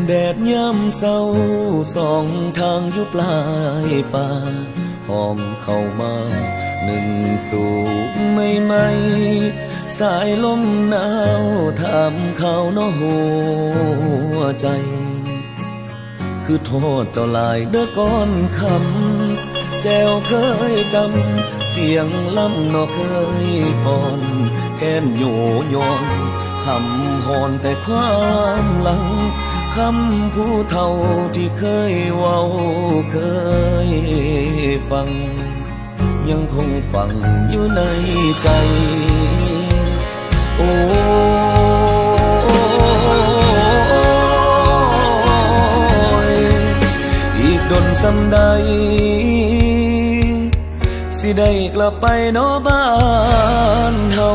แดดยามเศร้าสองทางอยู่ปลายฟ้าหอมเข้ามาหนึ่งสู่ไม่ไม่สายลมหนาวถามเขาเนาะหัวใจคือโทษเจ้าลายเด้อก้อนคำแจวเคยจำเสียงลำเนาะเคยฟอนแค้นโยโยนหำหอนแต่ความหลังคำผู้เฒ่าที่เคยเว้าเคยฟังยังคงฝังอยู่ในใจโอ้ยอีกดนสำใดสิได้กลับไปเนาะบ้านเฮา